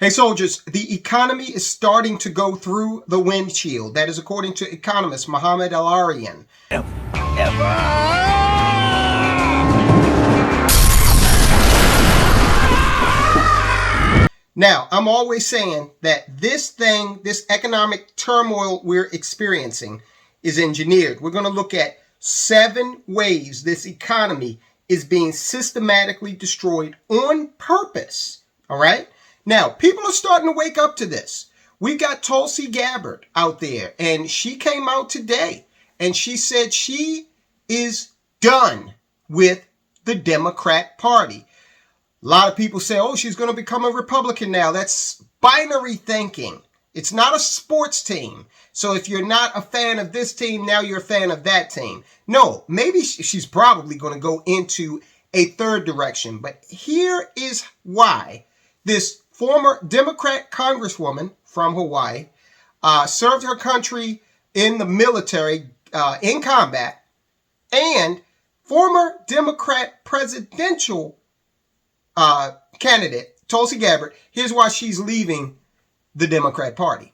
Hey soldiers, the economy is starting to go through the windshield. That is according to economist Mohamed El-Erian. Now, I'm always saying that this economic turmoil we're experiencing is engineered. We're going to look at 7 ways this economy is being systematically destroyed on purpose. All right? Now, people are starting to wake up to this. We got Tulsi Gabbard out there, and she came out today, and she said she is done with the Democrat Party. A lot of people say, oh, she's going to become a Republican now. That's binary thinking. It's not a sports team. So if you're not a fan of this team, now you're a fan of that team. No, maybe she's probably going to go into a third direction. But here is why this former Democrat congresswoman from Hawaii served her country in the military in combat, and former Democrat presidential candidate Tulsi Gabbard. Here's why she's leaving the Democrat Party.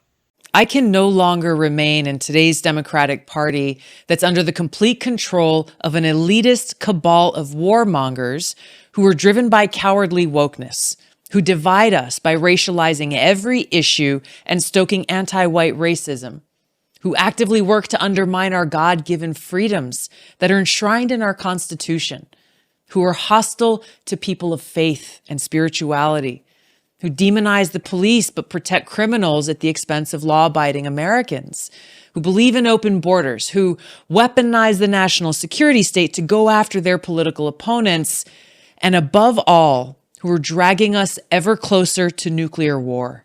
I can no longer remain in today's Democratic Party that's under the complete control of an elitist cabal of warmongers who are driven by cowardly wokeness, who divide us by racializing every issue and stoking anti-white racism, who actively work to undermine our God-given freedoms that are enshrined in our Constitution, who are hostile to people of faith and spirituality, who demonize the police but protect criminals at the expense of law-abiding Americans, who believe in open borders, who weaponize the national security state to go after their political opponents, and above all, who are dragging us ever closer to nuclear war.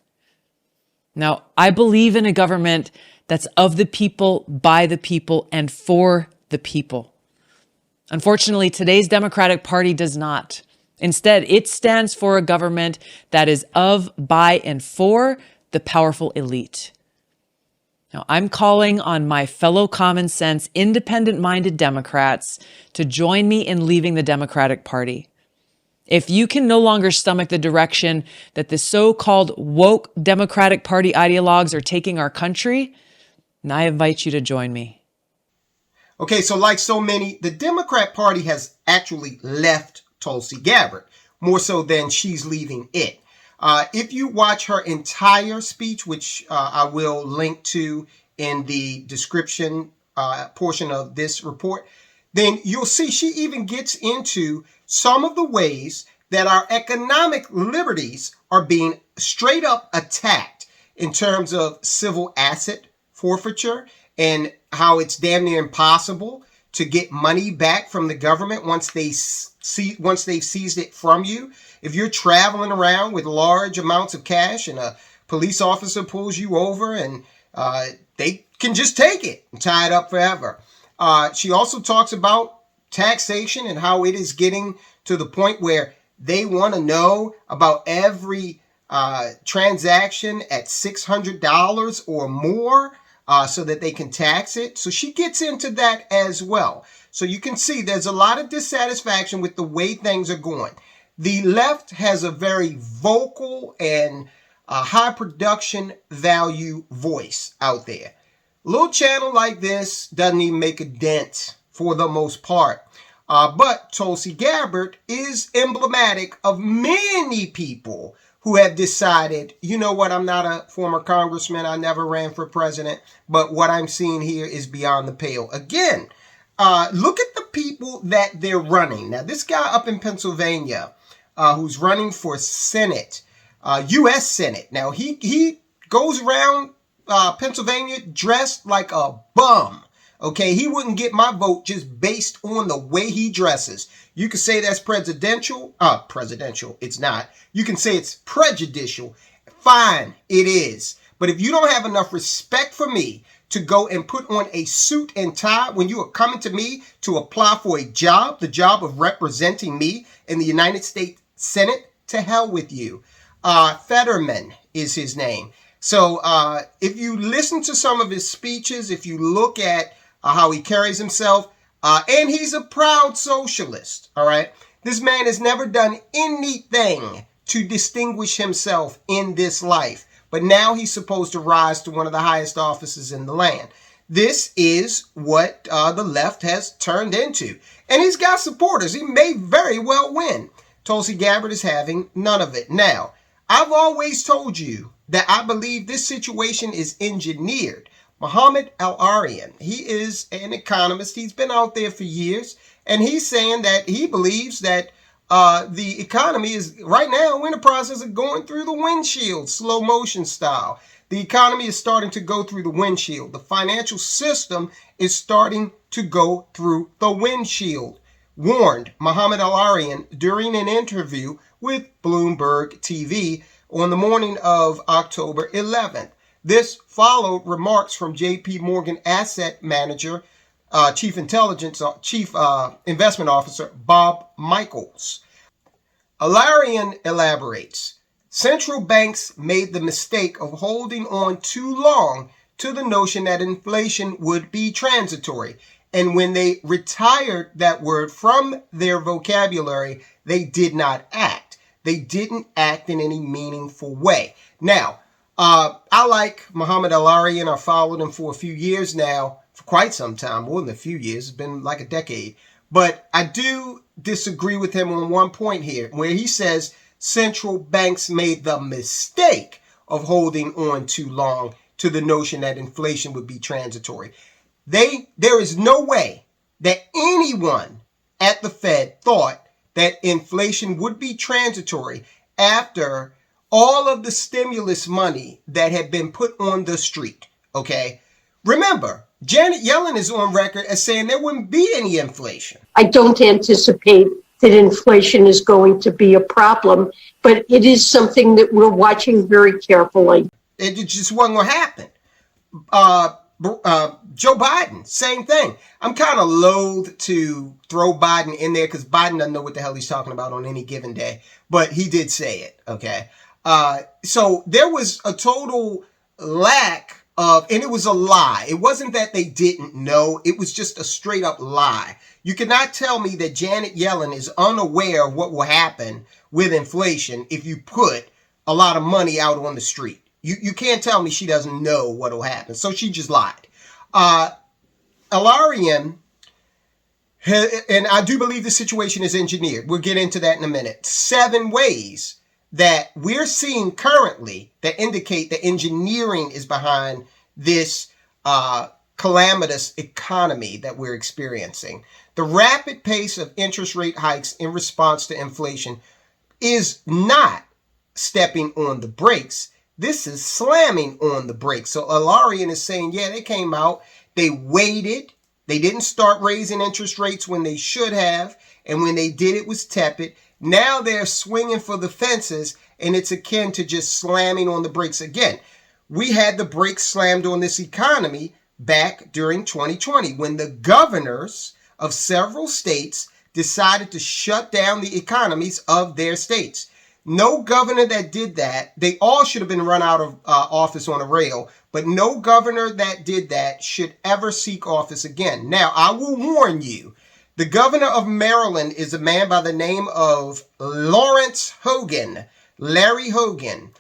Now, I believe in a government that's of the people, by the people, and for the people. Unfortunately, today's Democratic Party does not. Instead, it stands for a government that is of, by, and for the powerful elite. Now, I'm calling on my fellow common sense, independent-minded Democrats to join me in leaving the Democratic Party. If you can no longer stomach the direction that the so-called woke Democratic Party ideologues are taking our country, then I invite you to join me. Okay, so like so many, the Democrat Party has actually left Tulsi Gabbard, more so than she's leaving it. If you watch her entire speech, which I will link to in the description portion of this report, then you'll see she even gets into some of the ways that our economic liberties are being straight up attacked in terms of civil asset forfeiture and how it's damn near impossible to get money back from the government once they've seized it from you. If you're traveling around with large amounts of cash and a police officer pulls you over and they can just take it and tie it up forever. She also talks about taxation and how it is getting to the point where they want to know about every transaction at $600 or more so that they can tax it. So she gets into that as well. So you can see there's a lot of dissatisfaction with the way things are going. The left has a very vocal and high production value voice out there. A little channel like this doesn't even make a dent for the most part. But Tulsi Gabbard is emblematic of many people who have decided, you know what, I'm not a former congressman, I never ran for president, but what I'm seeing here is beyond the pale. Again, look at the people that they're running. Now, this guy up in Pennsylvania who's running for Senate, U.S. Senate. Now, he goes around Pennsylvania dressed like a bum. Okay, he wouldn't get my vote just based on the way he dresses. You could say that's presidential. It's not. You can say it's prejudicial. Fine, it is. But if you don't have enough respect for me to go and put on a suit and tie when you are coming to me to apply for a job, the job of representing me in the United States Senate, to hell with you. Fetterman is his name. So if you listen to some of his speeches, if you look at how he carries himself, and he's a proud socialist, all right? This man has never done anything to distinguish himself in this life. But now he's supposed to rise to one of the highest offices in the land. This is what the left has turned into. And he's got supporters. He may very well win. Tulsi Gabbard is having none of it. Now, I've always told you that I believe this situation is engineered. Mohamed El-Erian, he is an economist. He's been out there for years. And he's saying that he believes that the economy is right now in the process of going through the windshield, slow motion style. The economy is starting to go through the windshield. The financial system is starting to go through the windshield, warned Mohamed El-Erian during an interview with Bloomberg TV on the morning of October 11th. This followed remarks from JP Morgan asset manager, chief investment officer Bob Michaels. El-Erian elaborates. Central banks made the mistake of holding on too long to the notion that inflation would be transitory. And when they retired that word from their vocabulary, they did not act. They didn't act in any meaningful way. Now, I like Mohamed El-Erian. I've followed him for a few years now, for quite some time, more than a few years. It's been like a decade. But I do disagree with him on one point here, where he says central banks made the mistake of holding on too long to the notion that inflation would be transitory. There is no way that anyone at the Fed thought that inflation would be transitory after all of the stimulus money that had been put on the street, okay? Remember, Janet Yellen is on record as saying there wouldn't be any inflation. I don't anticipate that inflation is going to be a problem, but it is something that we're watching very carefully. It just wasn't going to happen. Joe Biden, same thing. I'm kind of loath to throw Biden in there because Biden doesn't know what the hell he's talking about on any given day, but he did say it, okay? So there was a total lack of, and it was a lie. It wasn't that they didn't know. It was just a straight up lie. You cannot tell me that Janet Yellen is unaware of what will happen with inflation if you put a lot of money out on the street. You can't tell me she doesn't know what will happen. So she just lied. El-Erian, and I do believe the situation is engineered. We'll get into that in a minute. 7 ways that we're seeing currently that indicate that engineering is behind this calamitous economy that we're experiencing. The rapid pace of interest rate hikes in response to inflation is not stepping on the brakes. This is slamming on the brakes. So El-Erian is saying, yeah, they came out, they waited, they didn't start raising interest rates when they should have, and when they did, it was tepid. Now they're swinging for the fences, and it's akin to just slamming on the brakes again. We had the brakes slammed on this economy back during 2020 when the governors of several states decided to shut down the economies of their states. No governor that did that, they all should have been run out of office on a rail, but no governor that did that should ever seek office again. Now, I will warn you, the governor of Maryland is a man by the name of Lawrence Hogan, Larry Hogan.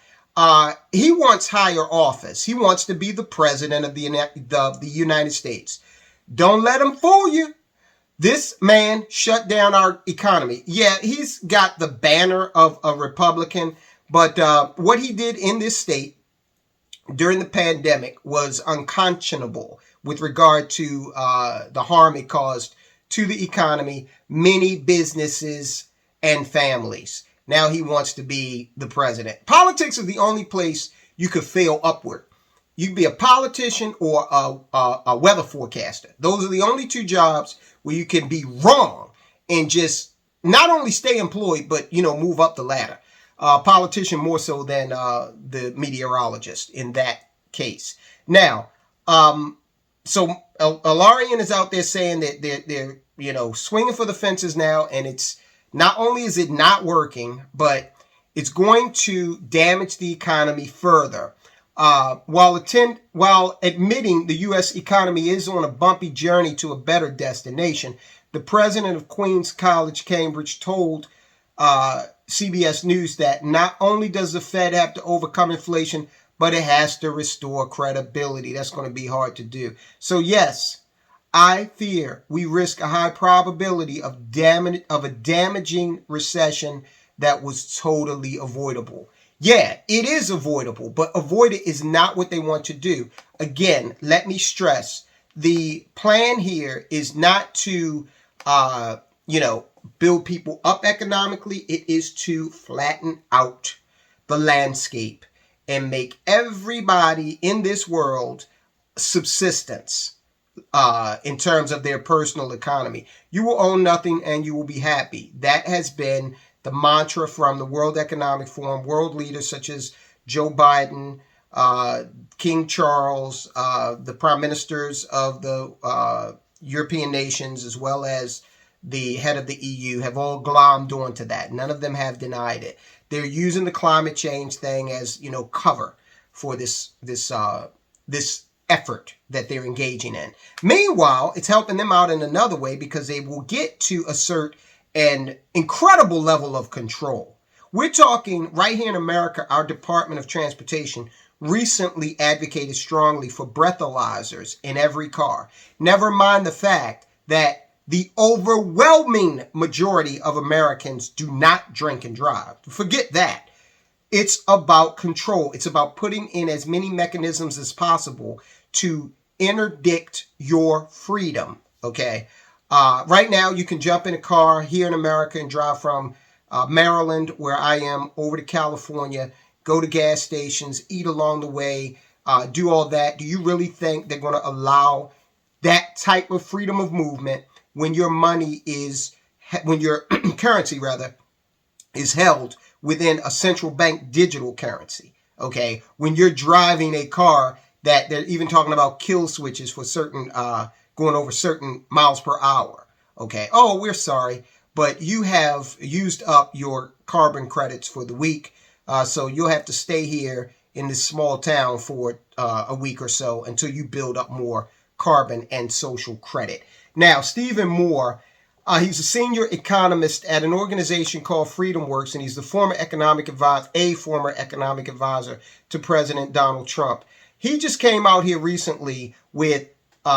He wants higher office. He wants to be the president of the United States. Don't let him fool you. This man shut down our economy. Yeah, he's got the banner of a Republican, but what he did in this state during the pandemic was unconscionable with regard to the harm it caused to the economy, many businesses, and families. Now he wants to be the president. Politics is the only place you could fail upward. You can be a politician or a weather forecaster. Those are the only 2 jobs where you can be wrong and just not only stay employed, but, move up the ladder. Politician more so than the meteorologist in that case. Now, so El-Erian is out there saying that they're swinging for the fences now, and it's not only is it not working, but it's going to damage the economy further. While admitting the U.S. economy is on a bumpy journey to a better destination, the president of Queen's College, Cambridge, told CBS News that not only does the Fed have to overcome inflation, but it has to restore credibility. That's going to be hard to do. So yes, I fear we risk a high probability of a damaging recession that was totally avoidable. Yeah, it is avoidable, but avoid it is not what they want to do. Again, let me stress, the plan here is not to, build people up economically. It is to flatten out the landscape and make everybody in this world subsistence in terms of their personal economy. You will own nothing and you will be happy. That has been the mantra from the World Economic Forum, world leaders such as Joe Biden, King Charles, the prime ministers of the European nations, as well as the head of the EU, have all glommed onto that. None of them have denied it. They're using the climate change thing as, cover for this effort that they're engaging in. Meanwhile, it's helping them out in another way because they will get to assert an incredible level of control. We're talking right here in America, our Department of Transportation recently advocated strongly for breathalyzers in every car. Never mind the fact that the overwhelming majority of Americans do not drink and drive. Forget that. It's about control. It's about putting in as many mechanisms as possible to interdict your freedom, okay? Right now, you can jump in a car here in America and drive from Maryland, where I am, over to California, go to gas stations, eat along the way, do all that. Do you really think they're going to allow that type of freedom of movement when your currency is held within a central bank digital currency? Okay, when you're driving a car that they're even talking about kill switches for certain going over certain miles per hour. Okay, oh, we're sorry, but you have used up your carbon credits for the week, so you'll have to stay here in this small town for a week or so until you build up more carbon and social credit. Now, Stephen Moore, he's a senior economist at an organization called Freedom Works, and he's a former economic advisor to President Donald Trump. He just came out here recently with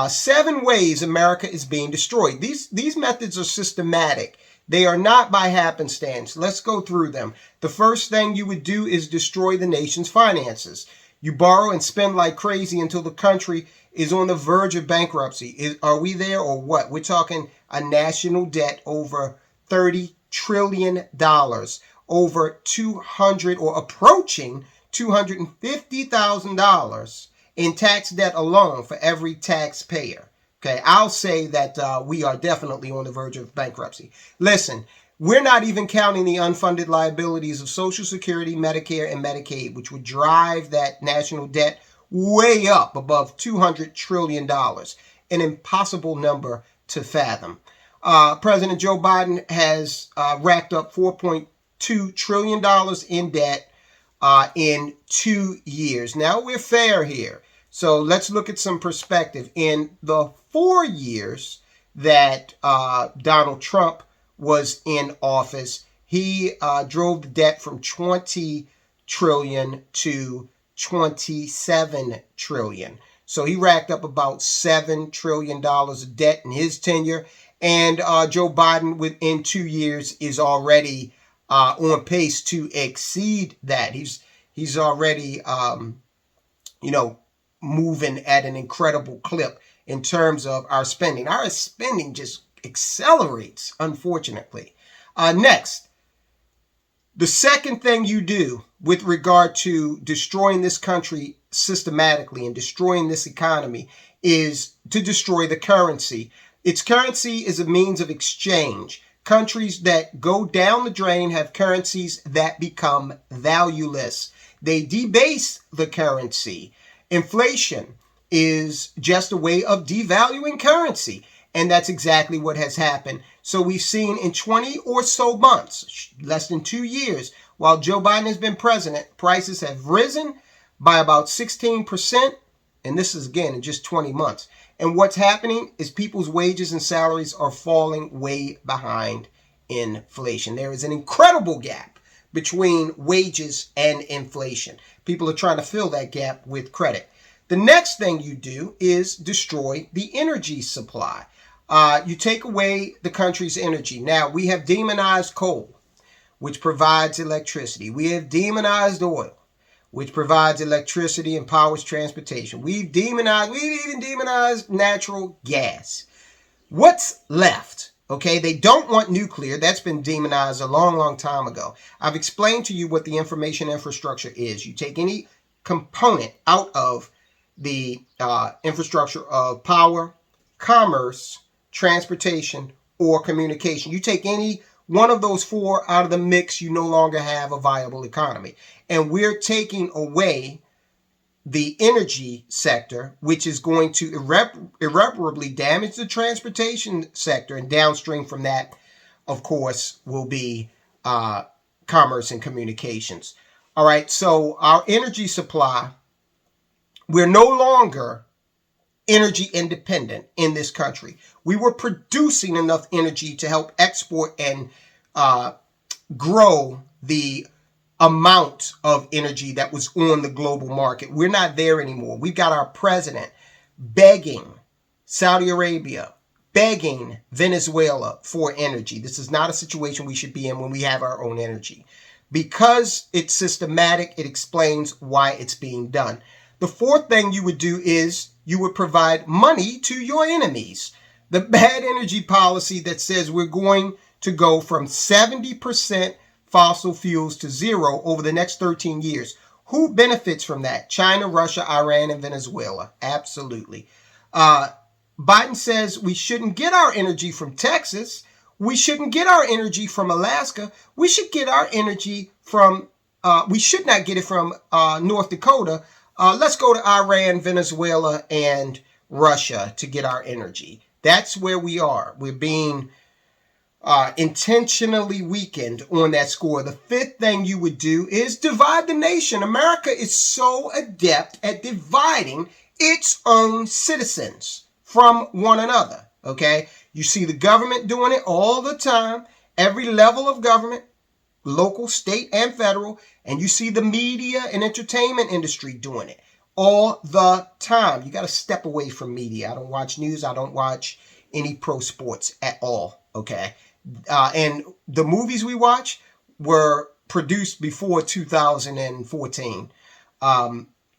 7 ways America is being destroyed. These methods are systematic. They are not by happenstance. Let's go through them. The first thing you would do is destroy the nation's finances. You borrow and spend like crazy until the country is on the verge of bankruptcy. Are we there or what? We're talking a national debt over $30 trillion, over 200 or approaching $250,000 in tax debt alone for every taxpayer. Okay, I'll say that we are definitely on the verge of bankruptcy. Listen, we're not even counting the unfunded liabilities of Social Security, Medicare, and Medicaid, which would drive that national debt way up above $200 trillion, an impossible number to fathom. President Joe Biden has racked up $4.2 trillion in debt in 2 years. Now, we're fair here. So let's look at some perspective. In the 4 years that Donald Trump was in office, he drove the debt from 20 trillion to 27 trillion. So he racked up about $7 trillion of debt in his tenure. And Joe Biden, within 2 years, is already on pace to exceed that. He's already, moving at an incredible clip in terms of our spending. Our spending just accelerates, unfortunately. Next, the second thing you do with regard to destroying this country systematically and destroying this economy is to destroy the currency. Its currency is a means of exchange. Countries that go down the drain have currencies that become valueless. They debase the currency. Inflation is just a way of devaluing currency. And that's exactly what has happened. So we've seen in 20 or so months, less than 2 years, while Joe Biden has been president, prices have risen by about 16%. And this is, again, in just 20 months. And what's happening is people's wages and salaries are falling way behind inflation. There is an incredible gap between wages and inflation. People are trying to fill that gap with credit. The next thing you do is destroy the energy supply. You take away the country's energy. Now, we have demonized coal, which provides electricity. We have demonized oil, which provides electricity and powers transportation. We've even demonized natural gas. What's left? Okay, they don't want nuclear. That's been demonized a long, long time ago. I've explained to you what the information infrastructure is. You take any component out of the infrastructure of power, commerce, transportation, or communication. You take any one of those four out of the mix, you no longer have a viable economy. And we're taking away the energy sector, which is going to irreparably damage the transportation sector. And downstream from that, of course, will be commerce and communications. All right, so our energy supply, we're no longer energy independent in this country. We were producing enough energy to help export and grow the amount of energy that was on the global market. We're not there anymore. We've got our president begging Saudi Arabia, begging Venezuela for energy. This is not a situation we should be in when we have our own energy. Because it's systematic, it explains why it's being done. The fourth thing you would do is you would provide money to your enemies. The bad energy policy that says we're going to go from 70% fossil fuels to zero over the next 13 years. Who benefits from that? China, Russia, Iran, and Venezuela. Absolutely. Biden says we shouldn't get our energy from Texas. We shouldn't get our energy from Alaska. We should get our energy from, we should not get it from North Dakota. Let's go to Iran, Venezuela, and Russia to get our energy. That's where we are. We're being intentionally weakened on that score. The fifth thing you would do is divide the nation. America is so adept at dividing its own citizens from one another. Okay? You see the government doing it all the time, every level of government, local, state, and federal, and you see the media and entertainment industry doing it all the time. You got to step away from media. I don't watch news. I don't watch any pro sports at all. Okay? And the movies we watch were produced before 2014.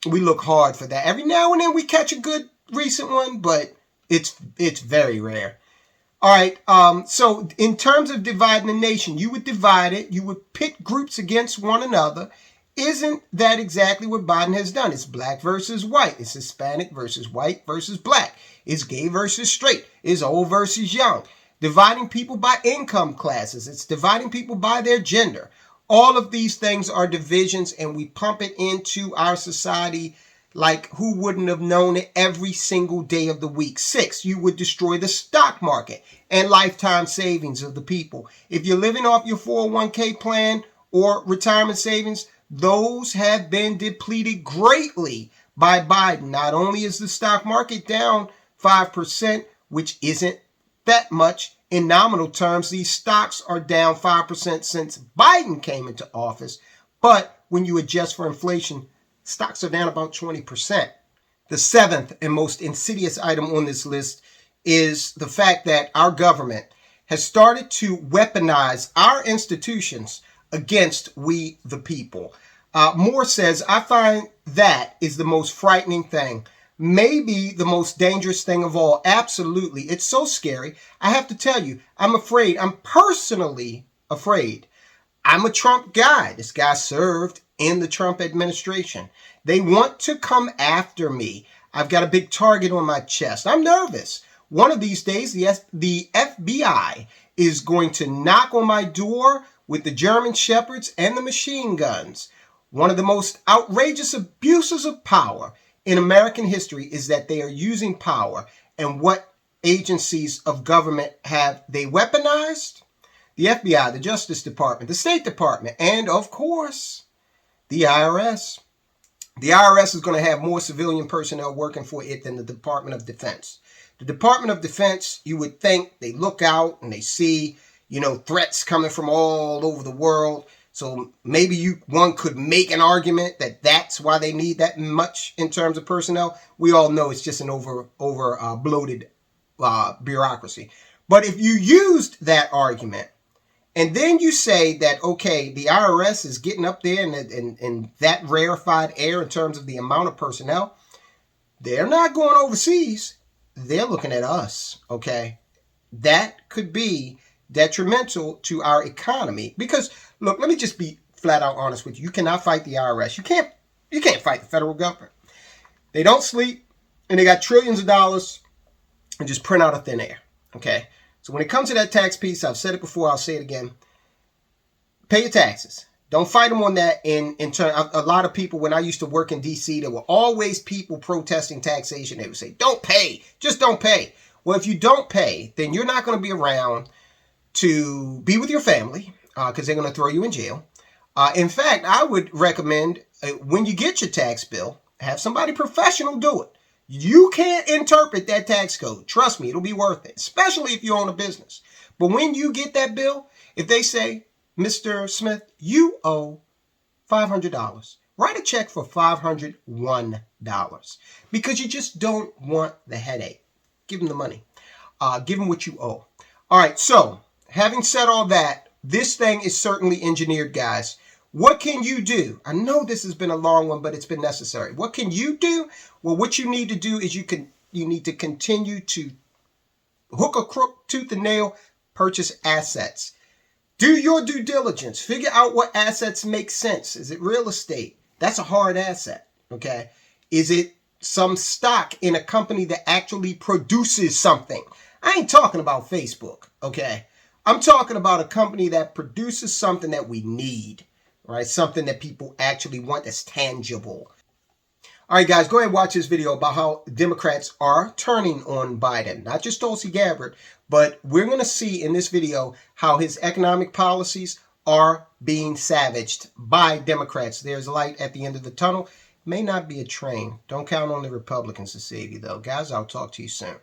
We look hard for that. Every now and then we catch a good recent one, but it's very rare. All right. So in terms of dividing the nation, you would divide it. You would pit groups against one another. Isn't that exactly what Biden has done? It's black versus white. It's Hispanic versus white versus black. It's gay versus straight. It's old versus young. Dividing people by income classes. It's dividing people by their gender. All of these things are divisions, and we pump it into our society like who wouldn't have known it every single day of the week. 6, you would destroy the stock market and lifetime savings of the people. If you're living off your 401k plan or retirement savings, those have been depleted greatly by Biden. Not only is the stock market down 5%, which isn't that much in nominal terms, these stocks are down 5% since Biden came into office. But when you adjust for inflation, stocks are down about 20%. The seventh and most insidious item on this list is the fact that our government has started to weaponize our institutions against we the people. Moore says, I find that is the most frightening thing. Maybe the most dangerous thing of all. Absolutely. It's so scary. I have to tell you, I'm afraid. I'm personally afraid. I'm a Trump guy. This guy served in the Trump administration. They want to come after me. I've got a big target on my chest. I'm nervous. One of these days, the FBI is going to knock on my door with the German Shepherds and the machine guns. One of the most outrageous abuses of power in American history is that they are using power. And what agencies of government have they weaponized? The FBI, the Justice Department, the State Department, and of course, the IRS. The IRS is going to have more civilian personnel working for it than the Department of Defense. The Department of Defense, you would think they look out and they see, threats coming from all over the world. So maybe one could make an argument that that's why they need that much in terms of personnel. We all know it's just an bloated bureaucracy. But if you used that argument and then you say that, okay, the IRS is getting up there in that rarefied air in terms of the amount of personnel, they're not going overseas. They're looking at us, okay? That could be detrimental to our economy. Because, look, let me just be flat out honest with you. You cannot fight the IRS. You can't fight the federal government. They don't sleep, and they got trillions of dollars and just print out of thin air, okay? So when it comes to that tax piece, I've said it before, I'll say it again. Pay your taxes. Don't fight them on that. In turn, a lot of people, when I used to work in D.C., there were always people protesting taxation. They would say, don't pay. Just don't pay. Well, if you don't pay, then you're not going to be around to be with your family because they're going to throw you in jail. In fact, I would recommend when you get your tax bill, have somebody professional do it. You can't interpret that tax code. Trust me, it'll be worth it, especially if you own a business. But when you get that bill, if they say, Mr. Smith, you owe $500, write a check for $501 because you just don't want the headache. Give them the money. Give them what you owe. All right, so having said all that, this thing is certainly engineered, guys. What can you do? I know this has been a long one, but it's been necessary. What can you do? Well, what you need to do is you need to continue to hook a crook, tooth and nail, purchase assets. Do your due diligence. Figure out what assets make sense. Is it real estate? That's a hard asset, okay? Is it some stock in a company that actually produces something? I ain't talking about Facebook, okay? I'm talking about a company that produces something that we need, right? Something that people actually want that's tangible. All right, guys, go ahead and watch this video about how Democrats are turning on Biden. Not just Tulsi Gabbard, but we're going to see in this video how his economic policies are being savaged by Democrats. There's light at the end of the tunnel. May not be a train. Don't count on the Republicans to save you, though. Guys, I'll talk to you soon.